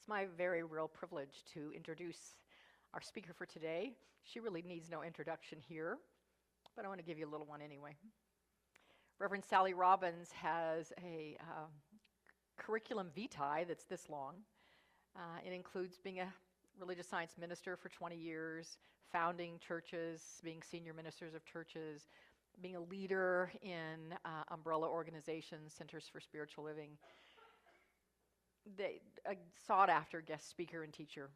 my very real privilege to introduce our speaker for today. She really needs no introduction here, but I want to give you a little one anyway. Reverend Sally Robbins has a curriculum vitae that's this long. It includes being a religious science minister for 20 years, founding churches, being senior ministers of churches, being a leader in umbrella organizations, Centers for Spiritual Living, a sought-after guest speaker and teacher.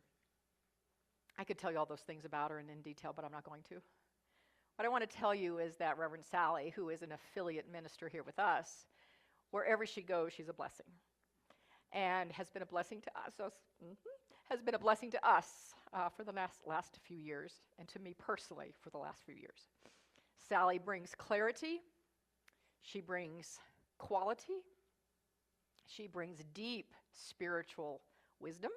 I could tell you all those things about her and in detail, but I'm not going to. What I want to tell you is that Reverend Sally, who is an affiliate minister here with us, wherever she goes, she's a blessing, and has been a blessing to us. Has been a blessing to us for the last few years, and to me personally for the last few years. Sally brings clarity. She brings quality. She brings deep spiritual wisdom,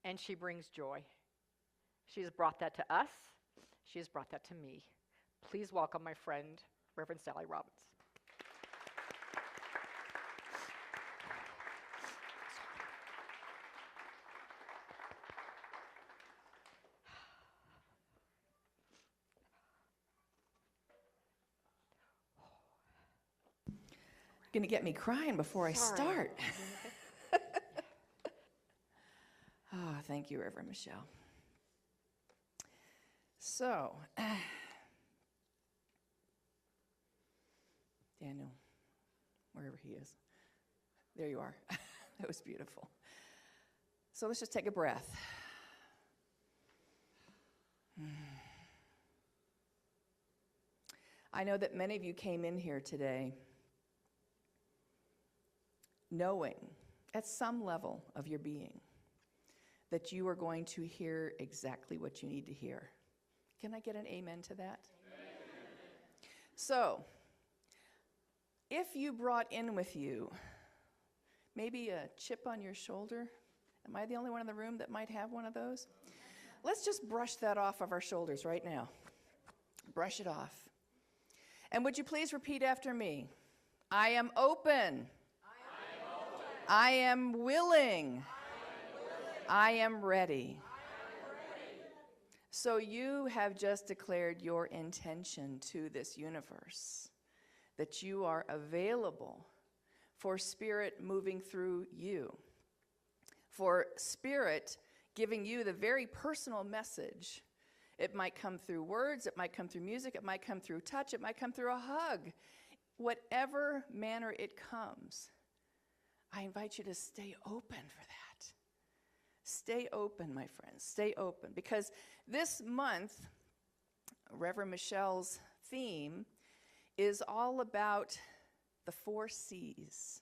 and she brings joy. She has brought that to us. She has brought that to me. Please welcome my friend, Reverend Sally Robbins. Going to get me crying before I start. Oh, thank you, Reverend Michelle. So, Daniel, wherever he is, there you are. That was beautiful. So let's just take a breath. I know that many of you came in here today knowing at some level of your being that you are going to hear exactly what you need to hear. Can I get an amen to that? Amen. So, if you brought in with you maybe a chip on your shoulder, am I the only one in the room that might have one of those? Let's just brush that off of our shoulders right now. Brush it off. And would you please repeat after me? I am open. I am willing. I am ready. So you have just declared your intention to this universe, that you are available for Spirit moving through you, for Spirit giving you the very personal message. It might come through words, it might come through music, it might come through touch, it might come through a hug. Whatever manner it comes, I invite you to stay open for that. Stay open, my friends. Stay open. Because this month, Reverend Michelle's theme is all about the 4 C's.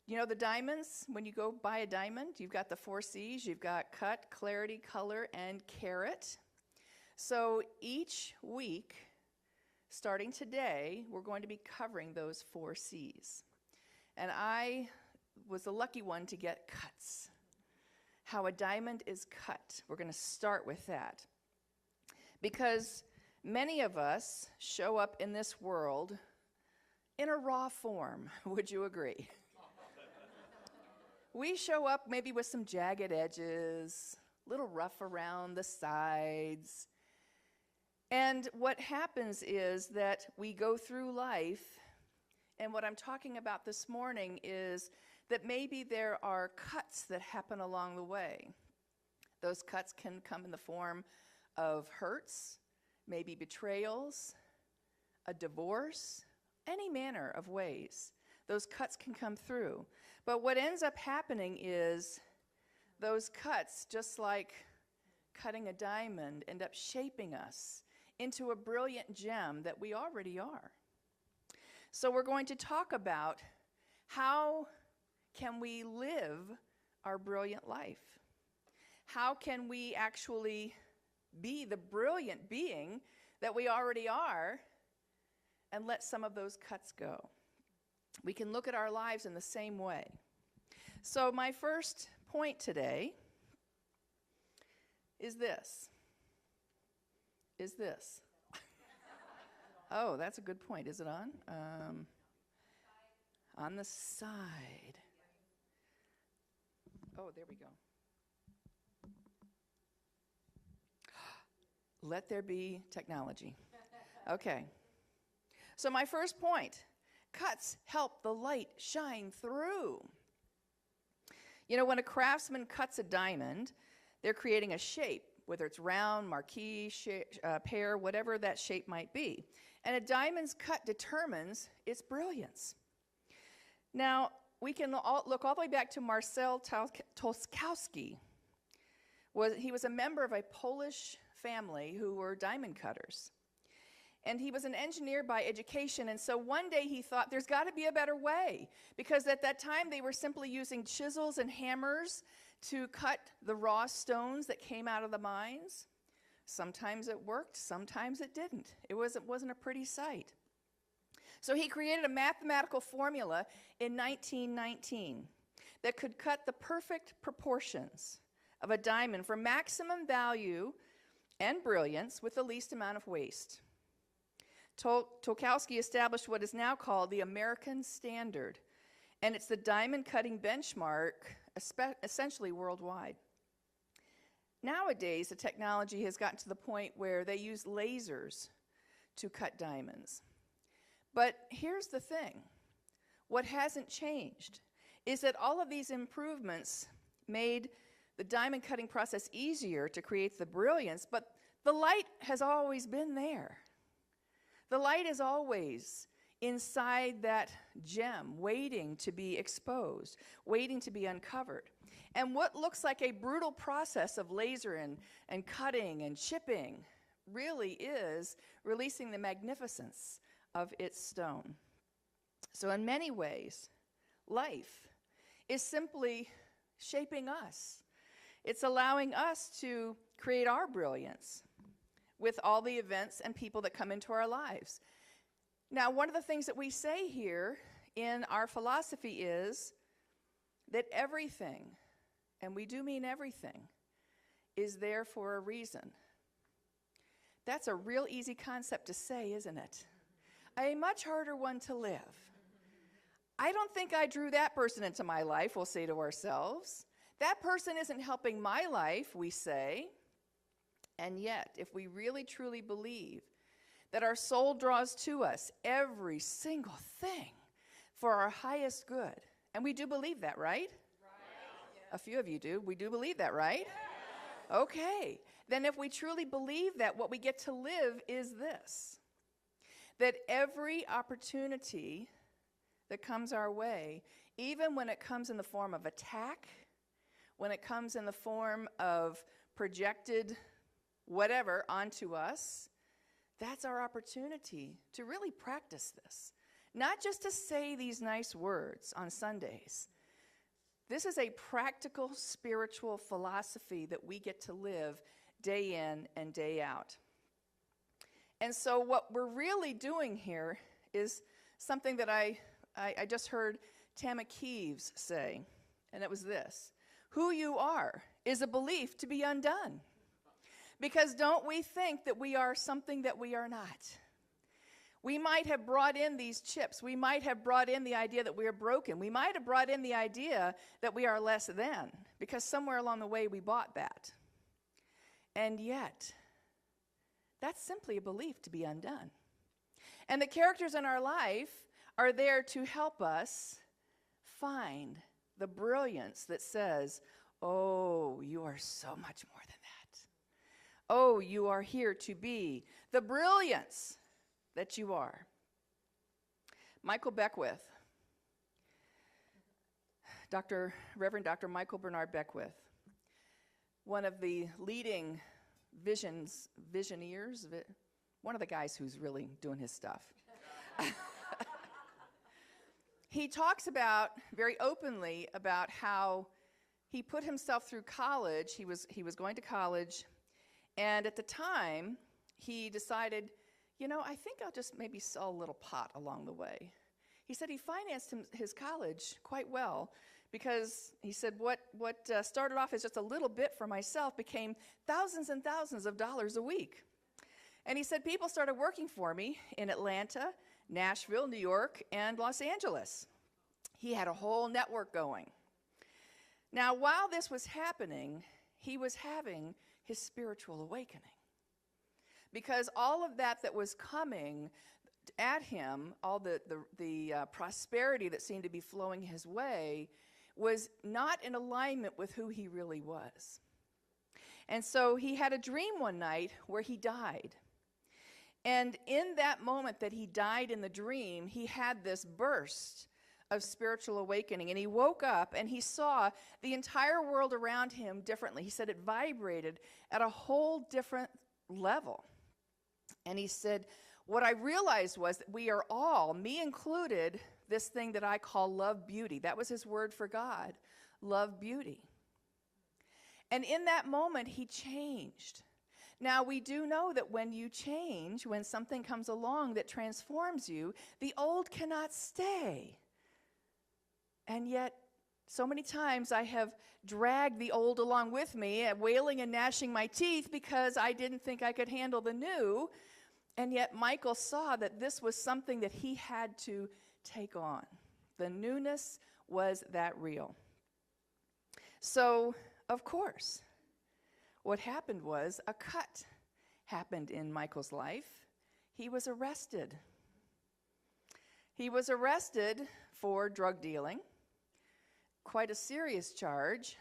You know the diamonds? When you go buy a diamond, you've got the 4 C's. You've got cut, clarity, color, and carat. So each week, starting today, we're going to be covering those 4 C's. And I was the lucky one to get cuts. How a diamond is cut. We're going to start with that. Because many of us show up in this world in a raw form. Would you agree? We show up maybe with some jagged edges, a little rough around the sides. And what happens is that we go through life. And what I'm talking about this morning is that maybe there are cuts that happen along the way. Those cuts can come in the form of hurts, maybe betrayals, a divorce, any manner of ways. Those cuts can come through. But what ends up happening is those cuts, just like cutting a diamond, end up shaping us into a brilliant gem that we already are. So we're going to talk about how can we live our brilliant life? How can we actually be the brilliant being that we already are and let some of those cuts go? We can look at our lives in the same way. So my first point today is this. Oh, that's a good point. Is it on? On the side. Oh, there we go. Let there be technology. Okay. So my first point, cuts help the light shine through. You know, when a craftsman cuts a diamond, they're creating a shape, whether it's round, marquee, pear, whatever that shape might be. And a diamond's cut determines its brilliance. Now, we can look all the way back to Marcel Tolskowski. He was a member of a Polish family who were diamond cutters. And he was an engineer by education, and so one day he thought there's got to be a better way, because at that time they were simply using chisels and hammers to cut the raw stones that came out of the mines. Sometimes it worked, sometimes it didn't. It wasn't a pretty sight. So he created a mathematical formula in 1919 that could cut the perfect proportions of a diamond for maximum value and brilliance with the least amount of waste. Tolkowski established what is now called the American standard, and it's the diamond cutting benchmark essentially worldwide. Nowadays, the technology has gotten to the point where they use lasers to cut diamonds. But here's the thing. What hasn't changed is that all of these improvements made the diamond cutting process easier to create the brilliance, but the light has always been there. The light is always inside that gem, waiting to be exposed, waiting to be uncovered. And what looks like a brutal process of laser and cutting and chipping really is releasing the magnificence of its stone. So in many ways, life is simply shaping us. It's allowing us to create our brilliance with all the events and people that come into our lives. Now, one of the things that we say here in our philosophy is that everything, and we do mean everything, is there for a reason. That's a real easy concept to say, isn't it? A much harder one to live. I don't think I drew that person into my life, we'll say to ourselves. That person isn't helping my life, we say. And yet, if we really truly believe that our soul draws to us every single thing for our highest good, and we do believe that, right? Right. A few of you do. We do believe that, right? Yes. Okay. Then if we truly believe that, what we get to live is this, that every opportunity that comes our way, even when it comes in the form of attack, when it comes in the form of projected whatever onto us, that's our opportunity to really practice this. Not just to say these nice words on Sundays. This is a practical spiritual philosophy that we get to live day in and day out. And so what we're really doing here is something that I just heard Tama Keeves say, and it was this: who you are is a belief to be undone. Because don't we think that we are something that we are not? We might have brought in these chips. We might have brought in the idea that we are broken. We might have brought in the idea that we are less than, because somewhere along the way we bought that. And yet, that's simply a belief to be undone. And the characters in our life are there to help us find the brilliance that says, oh, you are so much more than that. Oh, you are here to be the brilliance that you are. Michael Beckwith, Reverend Dr. Michael Bernard Beckwith, one of the leading visioneers, one of the guys who's really doing his stuff. He talks about, very openly, about how he put himself through college. He was going to college, and at the time, he decided, I think I'll just maybe sell a little pot along the way. He said he financed his college quite well, because he said what started off as just a little bit for myself became thousands and thousands of dollars a week. And he said people started working for me in Atlanta, Nashville, New York, and Los Angeles. He had a whole network going. Now, while this was happening, he was having his spiritual awakening. Because all of that was coming at him, all the prosperity that seemed to be flowing his way, was not in alignment with who he really was. And so he had a dream one night where he died. And in that moment that he died in the dream, he had this burst of spiritual awakening. And he woke up and he saw the entire world around him differently. He said it vibrated at a whole different level. And he said, what I realized was that we are all, me included, this thing that I call love beauty. That was his word for God, love beauty. And in that moment, he changed. Now, we do know that when you change, when something comes along that transforms you, the old cannot stay. And yet, so many times I have dragged the old along with me, wailing and gnashing my teeth because I didn't think I could handle the new. And yet Michael saw that this was something that he had to take on. The newness was that real. So, of course, what happened was a cut happened in Michael's life. He was arrested. He was arrested for drug dealing, quite a serious charge.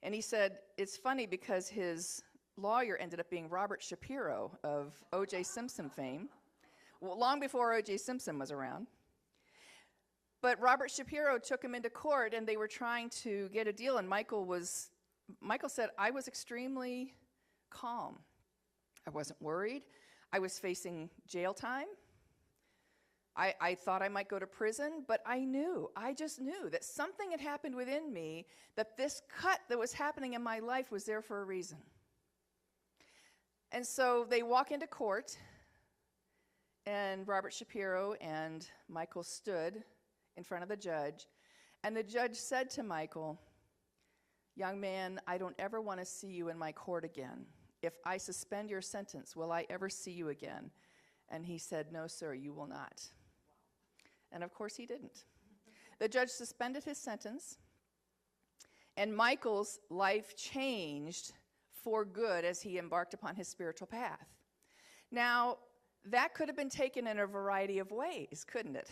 And he said, it's funny because his lawyer ended up being Robert Shapiro of O.J. Simpson fame, long before O.J. Simpson was around. But Robert Shapiro took him into court, and they were trying to get a deal, and Michael said, I was extremely calm. I wasn't worried. I was facing jail time. I thought I might go to prison, but I just knew that something had happened within me, that this cut that was happening in my life was there for a reason. And so they walk into court, and Robert Shapiro and Michael stood in front of the judge, and the judge said to Michael, young man, I don't ever want to see you in my court again. If I suspend your sentence, will I ever see you again? And he said, no, sir, you will not. And of course he didn't. The judge suspended his sentence, and Michael's life changed for good as he embarked upon his spiritual path. Now, that could have been taken in a variety of ways, couldn't it?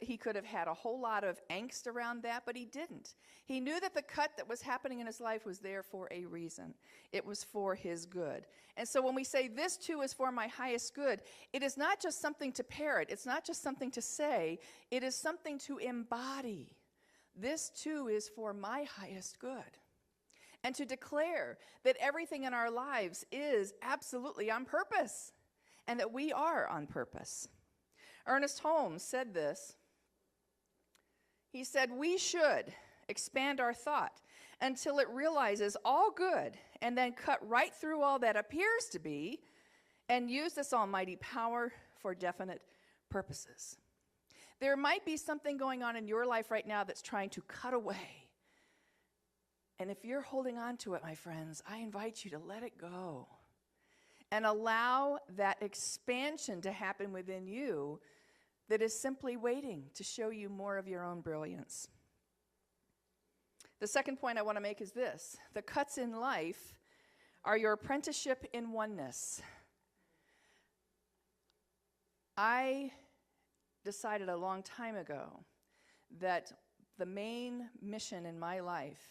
He could have had a whole lot of angst around that, but he didn't. He knew that the cut that was happening in his life was there for a reason. It was for his good. And so when we say this too is for my highest good, it is not just something to parrot. It's not just something to say. It is something to embody. This too is for my highest good. And to declare that everything in our lives is absolutely on purpose, and that we are on purpose. Ernest Holmes said this. He said, we should expand our thought until it realizes all good and then cut right through all that appears to be and use this almighty power for definite purposes. There might be something going on in your life right now that's trying to cut away. And if you're holding on to it, my friends, I invite you to let it go and allow that expansion to happen within you that is simply waiting to show you more of your own brilliance. The second point I want to make is this. The cuts in life are your apprenticeship in oneness. I decided a long time ago that the main mission in my life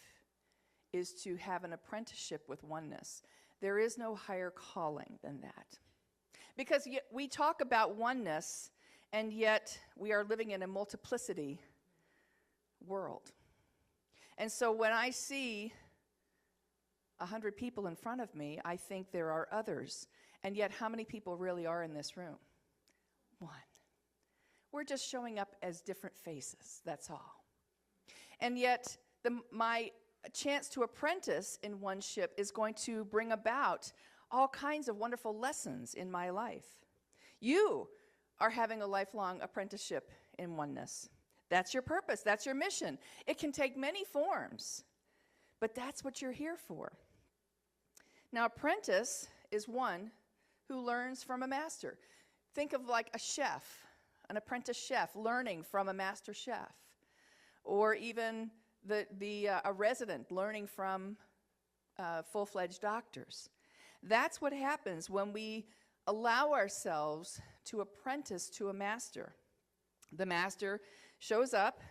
is to have an apprenticeship with oneness. There is no higher calling than that. Because we talk about oneness, and yet we are living in a multiplicity world. And so when I see 100 people in front of me, I think there are others. And yet how many people really are in this room? One. We're just showing up as different faces, that's all. And yet my chance to apprentice in oneship is going to bring about all kinds of wonderful lessons in my life. You are having a lifelong apprenticeship in oneness. That's your purpose. That's your mission. It can take many forms, but that's what you're here for. Now, apprentice is one who learns from a master. Think of like a chef, an apprentice chef learning from a master chef, or even a resident learning from full-fledged doctors. That's what happens when we allow ourselves to apprentice to a master. The master shows up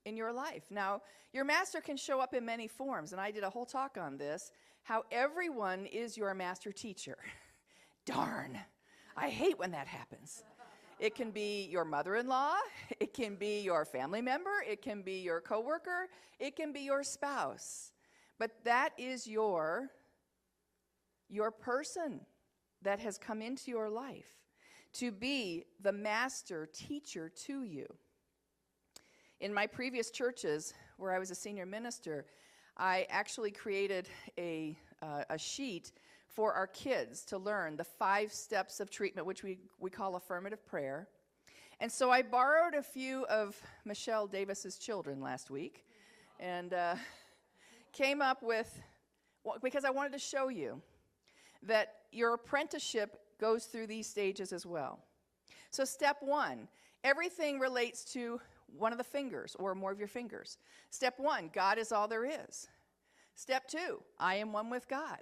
in your life. Now, your master can show up in many forms, and I did a whole talk on this, how everyone is your master teacher. Darn, I hate when that happens. It can be your mother-in-law, it can be your family member, it can be your coworker, it can be your spouse. But that is your person that has come into your life to be the master teacher to you. In my previous churches, where I was a senior minister, I actually created a sheet for our kids to learn the 5 steps of treatment, which we call affirmative prayer. And so I borrowed a few of Michelle Davis's children last week and came up with, because I wanted to show you that your apprenticeship goes through these stages as well. So step 1, everything relates to one of the fingers or more of your fingers. Step 1, God is all there is. Step 2, I am one with God.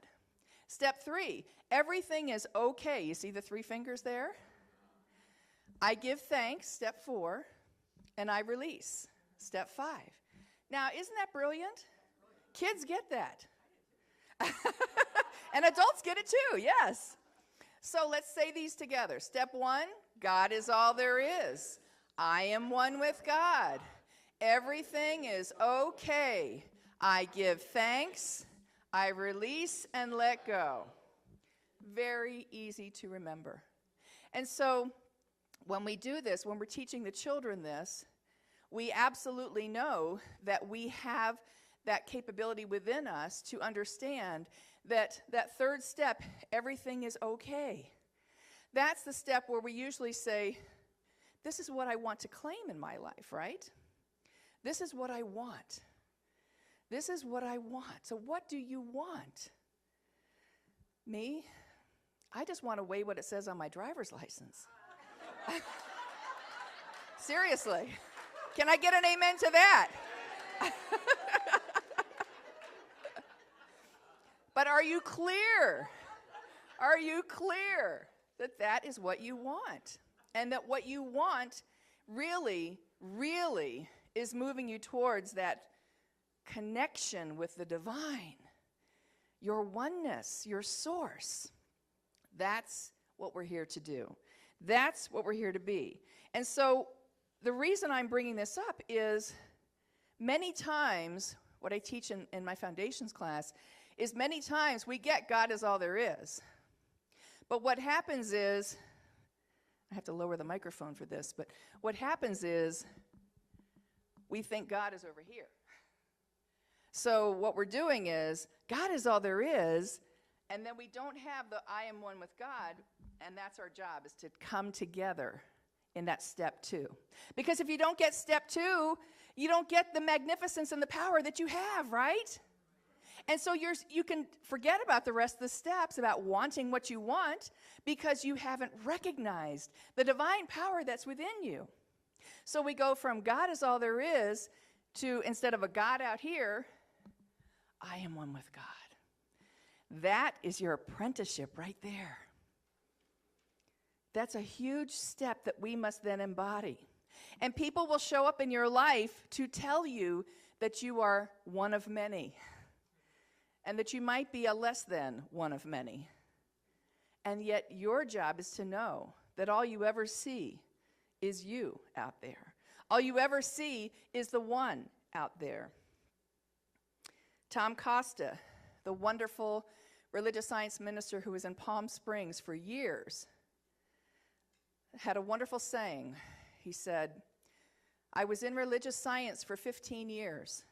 Step 3, everything is okay. You see the 3 fingers there? I give thanks, step 4, and I release, step 5. Now, isn't that brilliant? Kids get that. And adults get it too, yes. So let's say these together. Step 1, God is all there is. I am one with God. Everything is okay. I give thanks. I release and let go. Very easy to remember. And so when we do this, when we're teaching the children this, we absolutely know that we have that capability within us to understand that 3rd step, everything is okay. That's the step where we usually say, this is what I want to claim in my life, right? This is what I want. This is what I want. So what do you want? Me? I just want to weigh what it says on my driver's license. Seriously. Can I get an amen to that? But are you clear? Are you clear that that is what you want? And that what you want really, really is moving you towards that connection with the divine, your oneness, your source. That's what we're here to do. That's what we're here to be. And so the reason I'm bringing this up is many times, what I teach in my foundations class, is many times we get God is all there is. But what happens is, I have to lower the microphone for this, but what happens is we think God is over here. So what we're doing is, God is all there is, and then we don't have the I am one with God, and that's our job, is to come together in that step 2. Because if you don't get step 2, you don't get the magnificence and the power that you have, right? And so you can forget about the rest of the steps, about wanting what you want, because you haven't recognized the divine power that's within you. So we go from God is all there is to, instead of a God out here, I am one with God. That is your apprenticeship right there. That's a huge step that we must then embody. And people will show up in your life to tell you that you are one of many, and that you might be a less than one of many. And yet your job is to know that all you ever see is you out there. All you ever see is the one out there. Tom Costa, the wonderful religious science minister who was in Palm Springs for years, had a wonderful saying. He said, I was in religious science for 15 years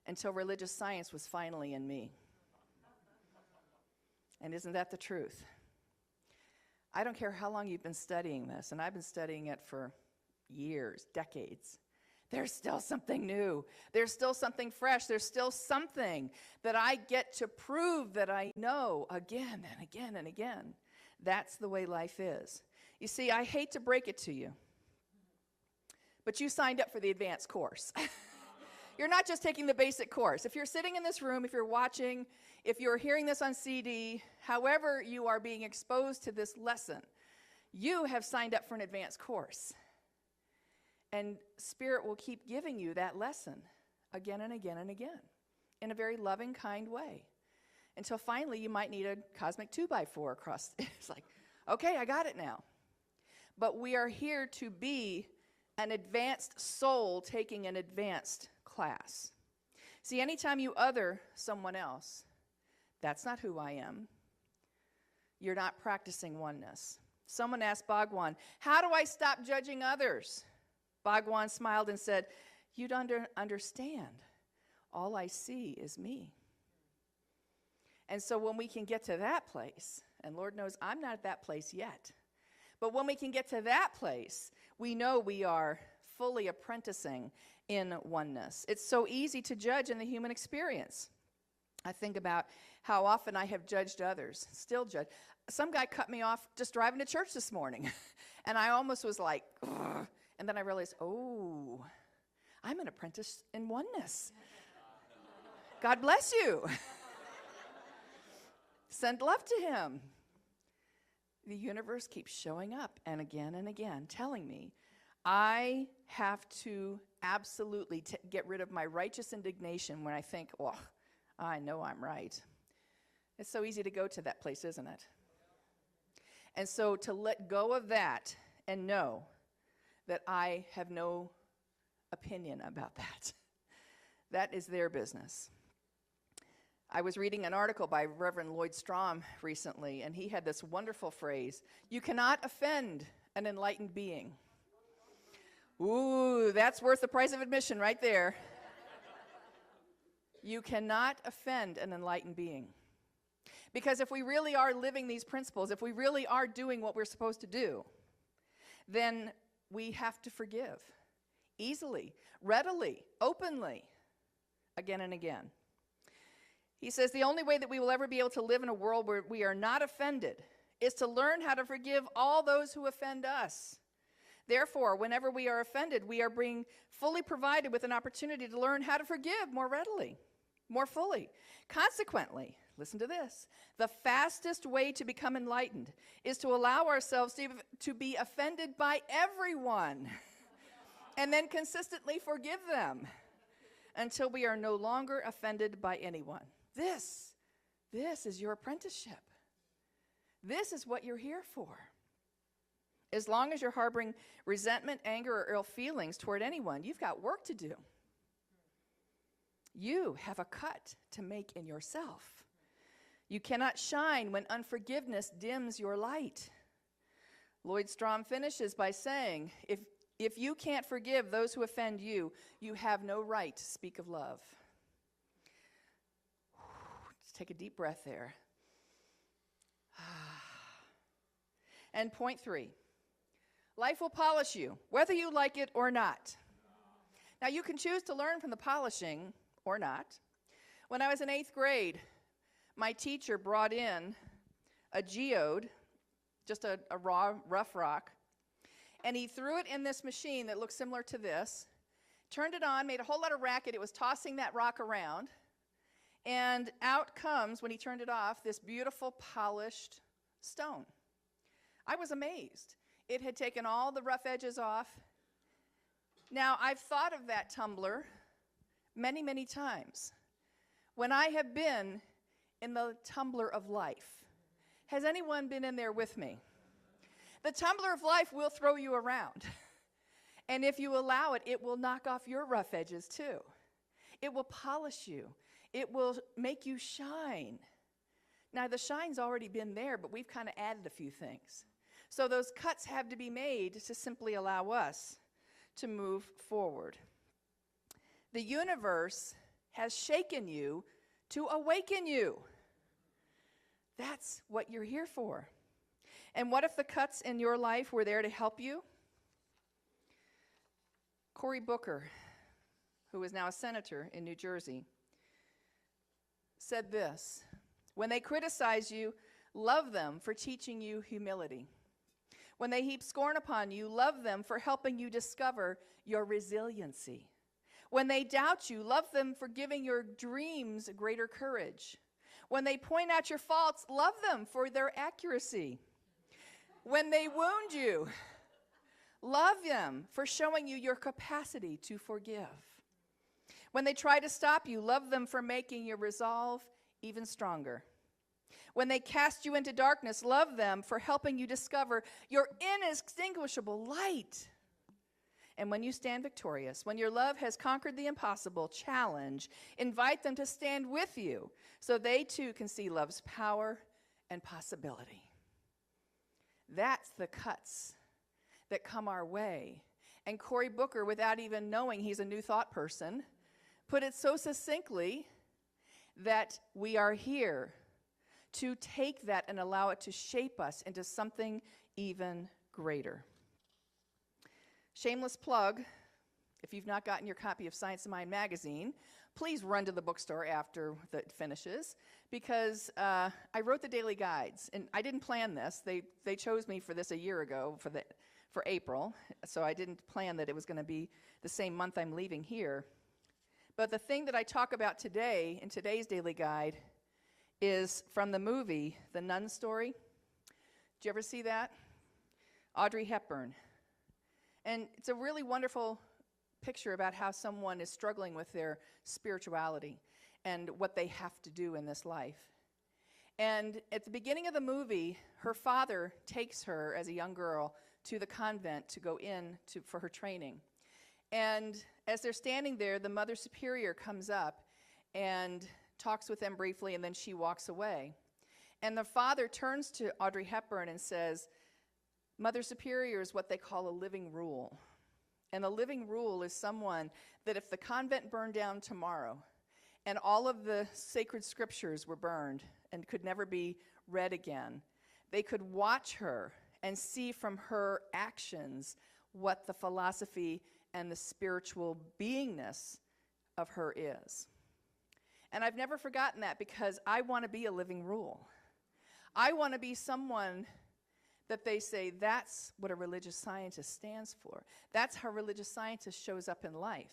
until religious science was finally in me. And isn't that the truth? I don't care how long you've been studying this, and I've been studying it for years, decades. There's still something new. There's still something fresh. There's still something that I get to prove that I know again and again and again. That's the way life is. You see, I hate to break it to you, but you signed up for the advanced course. You're not just taking the basic course. If you're sitting in this room, if you're watching, if you're hearing this on CD, however you are being exposed to this lesson, you have signed up for an advanced course. And Spirit will keep giving you that lesson again and again and again in a very loving, kind way. Until finally you might need a cosmic 2x4 across. It's like, okay, I got it now. But we are here to be an advanced soul taking an advanced class. See, anytime you other someone else, that's not who I am. You're not practicing oneness. Someone asked Bhagwan, how do I stop judging others? Bhagwan smiled and said, you don't understand. All I see is me. And so when we can get to that place, and Lord knows I'm not at that place yet, but when we can get to that place, we know we are fully apprenticing in oneness. It's so easy to judge in the human experience. I think about how often I have judged others, still judge. Some guy cut me off just driving to church this morning, and I almost was like, ugh. And then I realized, oh, I'm an apprentice in oneness. God bless you. Send love to him. The universe keeps showing up and again, telling me I have to absolutely get rid of my righteous indignation when I think, oh, I know I'm right. It's so easy to go to that place, isn't it? And so to let go of that and know that I have no opinion about that, that is their business. I was reading an article by Reverend Lloyd Strom recently, and he had this wonderful phrase, you cannot offend an enlightened being. Ooh, that's worth the price of admission right there. You cannot offend an enlightened being. Because if we really are living these principles, if we really are doing what we're supposed to do, then we have to forgive easily, readily, openly, again and again. He says the only way that we will ever be able to live in a world where we are not offended is to learn how to forgive all those who offend us. Therefore, whenever we are offended, we are being fully provided with an opportunity to learn how to forgive more readily, more fully. Consequently, listen to this, the fastest way to become enlightened is to allow ourselves to be offended by everyone and then consistently forgive them until we are no longer offended by anyone. This is your apprenticeship. This is what you're here for. As long as you're harboring resentment, anger, or ill feelings toward anyone, you've got work to do. You have a cut to make in yourself. You cannot shine when unforgiveness dims your light. Lloyd Strom finishes by saying, if you can't forgive those who offend you, you have no right to speak of love. Just take a deep breath there. And point 3. Life will polish you, whether you like it or not. Now, you can choose to learn from the polishing or not. When I was in 8th grade, my teacher brought in a geode, just a raw, rough rock, and he threw it in this machine that looked similar to this, turned it on, made a whole lot of racket. It was tossing that rock around, and out comes, when he turned it off, this beautiful polished stone. I was amazed. It had taken all the rough edges off. Now, I've thought of that tumbler many, many times. When I have been in the tumbler of life, has anyone been in there with me? The tumbler of life will throw you around. And if you allow it, it will knock off your rough edges too. It will polish you. It will make you shine. Now, the shine's already been there, but we've kind of added a few things. So those cuts have to be made to simply allow us to move forward. The universe has shaken you to awaken you. That's what you're here for. And what if the cuts in your life were there to help you? Cory Booker, who is now a senator in New Jersey, said this, when they criticize you, love them for teaching you humility. When they heap scorn upon you, love them for helping you discover your resiliency. When they doubt you, love them for giving your dreams greater courage. When they point out your faults, love them for their accuracy. When they wound you, love them for showing you your capacity to forgive. When they try to stop you, love them for making your resolve even stronger. When they cast you into darkness, love them for helping you discover your inextinguishable light. And when you stand victorious, when your love has conquered the impossible challenge, invite them to stand with you so they too can see love's power and possibility. That's the cuts that come our way. And Cory Booker, without even knowing he's a New Thought person, put it so succinctly that we are here to take that and allow it to shape us into something even greater. Shameless plug, if you've not gotten your copy of Science of Mind magazine, please run to the bookstore after it finishes, because I wrote the daily guides, and I didn't plan this. They chose me for this a year ago for April, so I didn't plan that it was going to be the same month I'm leaving here. But the thing that I talk about today in today's daily guide is from the movie, The Nun Story. Did you ever see that? Audrey Hepburn. And it's a really wonderful picture about how someone is struggling with their spirituality and what they have to do in this life. And at the beginning of the movie, her father takes her as a young girl to the convent to go in for her training. And as they're standing there, the Mother Superior comes up and talks with them briefly, and then she walks away. And the father turns to Audrey Hepburn and says, Mother Superior is what they call a living rule. And a living rule is someone that if the convent burned down tomorrow and all of the sacred scriptures were burned and could never be read again, they could watch her and see from her actions what the philosophy and the spiritual beingness of her is. And I've never forgotten that, because I want to be a living rule. I want to be someone that they say, that's what a religious scientist stands for. That's how a religious scientist shows up in life.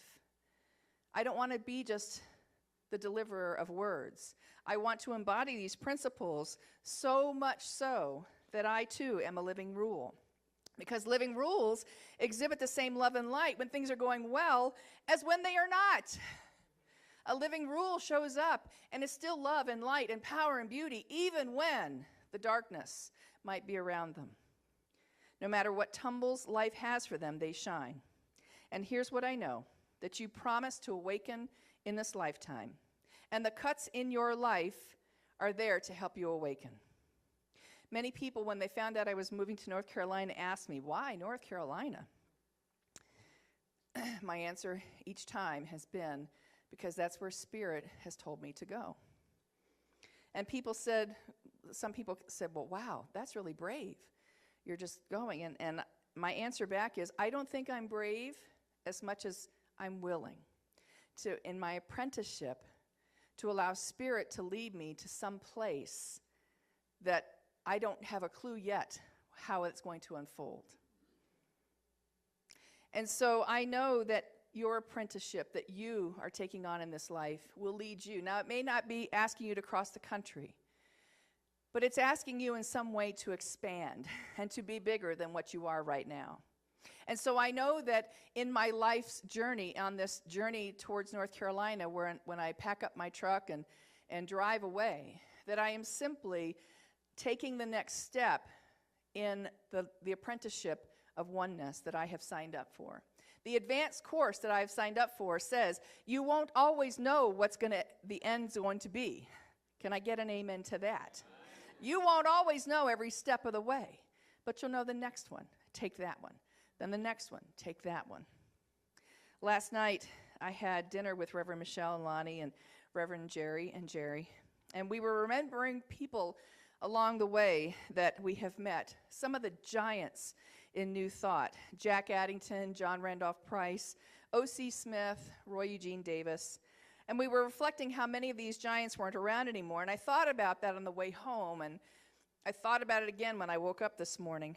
I don't want to be just the deliverer of words. I want to embody these principles so much so that I too am a living rule. Because living rules exhibit the same love and light when things are going well as when they are not. A living rule shows up and is still love and light and power and beauty, even when the darkness might be around them. No matter what tumbles life has for them, they shine. And here's what I know, that you promise to awaken in this lifetime. And the cuts in your life are there to help you awaken. Many people, when they found out I was moving to North Carolina, asked me, why North Carolina? My answer each time has been, because that's where Spirit has told me to go. And some people said, well, wow, that's really brave. You're just going. And my answer back is, I don't think I'm brave as much as I'm willing to, in my apprenticeship, to allow Spirit to lead me to some place that I don't have a clue yet how it's going to unfold. And so I know that your apprenticeship that you are taking on in this life will lead you. Now, it may not be asking you to cross the country, but it's asking you in some way to expand and to be bigger than what you are right now. And so I know that in my life's journey, on this journey towards North Carolina, when I pack up my truck and drive away, that I am simply taking the next step in the apprenticeship of oneness that I have signed up for. The advanced course that I've signed up for says you won't always know what's the end's going to be. Can I get an amen to that? You won't always know every step of the way, but you'll know the next one. Take that one. Then the next one. Take that one. Last night, I had dinner with Reverend Michelle and Lonnie and Reverend Jerry, and we were remembering people along the way that we have met. Some of the giants in New Thought: Jack Addington, John Randolph Price, O.C. Smith, Roy Eugene Davis. And we were reflecting how many of these giants weren't around anymore. And I thought about that on the way home, and I thought about it again when I woke up this morning.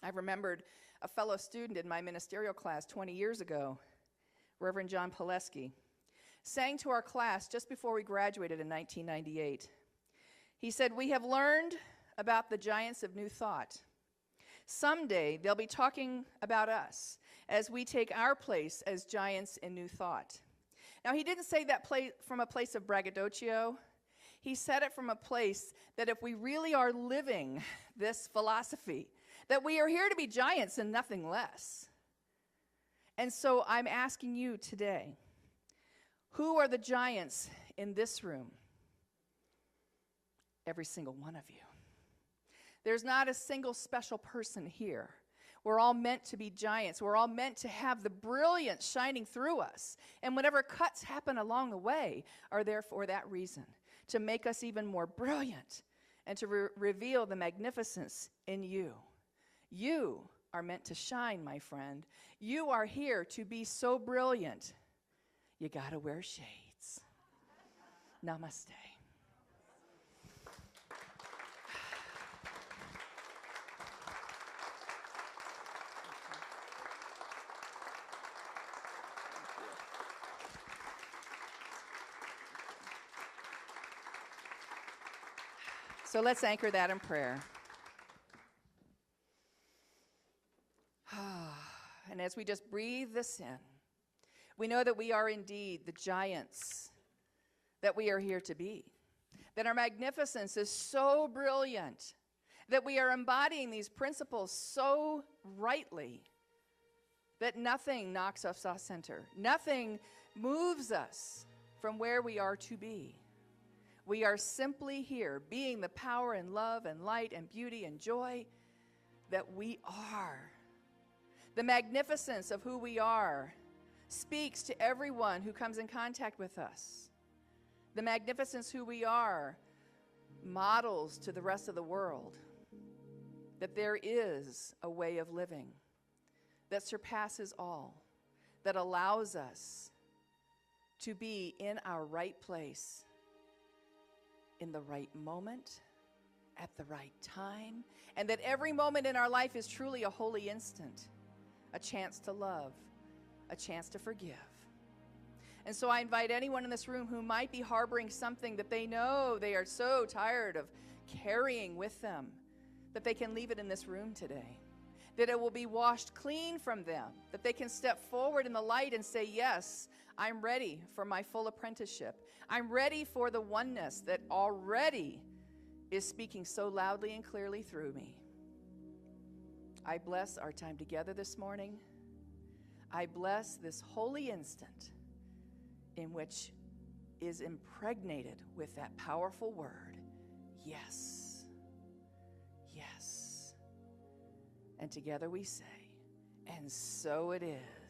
I remembered a fellow student in my ministerial class 20 years ago Reverend John Pileski, sang to our class just before we graduated in 1998. He said, "We have learned about the giants of New Thought. Someday they'll be talking about us as we take our place as giants in New Thought." Now, he didn't say that from a place of braggadocio. He said it from a place that if we really are living this philosophy, that we are here to be giants and nothing less. And so I'm asking you today, who are the giants in this room? Every single one of you. There's not a single special person here. We're all meant to be giants. We're all meant to have the brilliance shining through us. And whatever cuts happen along the way are there for that reason, to make us even more brilliant and to reveal the magnificence in you. You are meant to shine, my friend. You are here to be so brilliant. You got to wear shades. Namaste. So let's anchor that in prayer. And as we just breathe this in, we know that we are indeed the giants that we are here to be. That our magnificence is so brilliant, that we are embodying these principles so rightly, that nothing knocks us off center. Nothing moves us from where we are to be. We are simply here, being the power and love and light and beauty and joy that we are. The magnificence of who we are speaks to everyone who comes in contact with us. The magnificence who we are models to the rest of the world that there is a way of living that surpasses all, that allows us to be in our right place, in the right moment, at the right time, and that every moment in our life is truly a holy instant, a chance to love, a chance to forgive. And so I invite anyone in this room who might be harboring something that they know they are so tired of carrying with them, that they can leave it in this room today, that it will be washed clean from them, that they can step forward in the light and say, yes, I'm ready for my full apprenticeship. I'm ready for the oneness that already is speaking so loudly and clearly through me. I bless our time together this morning. I bless this holy instant in which is impregnated with that powerful word, yes, yes. And together we say, and so it is.